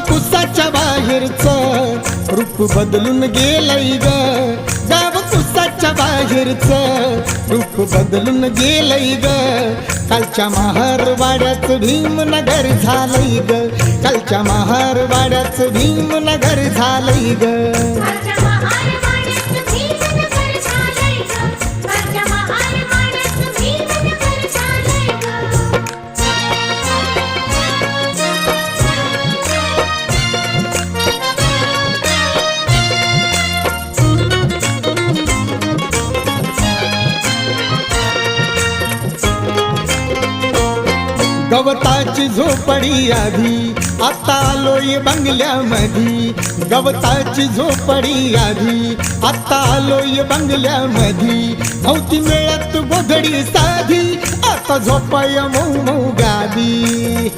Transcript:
कुसाच्या बाहेरचं रूप बदलून गेलंय ग, गाव कुसाच्या बाहेरचं रूप बदलून गेलंय ग. कालच्या महारवाड्याचं भीमनगर झालंय ग, कालच्या महारवाड्याचं भीमनगर झालंय ग. गवताची झोपडी आधी आता आलोय बंगल्यामधी, गवताची झोपडी आधी आता आलोय बंगल्यामधी. नव्हती मिळत गोधडी साधी आता झोपाय मऊ मऊ गादी.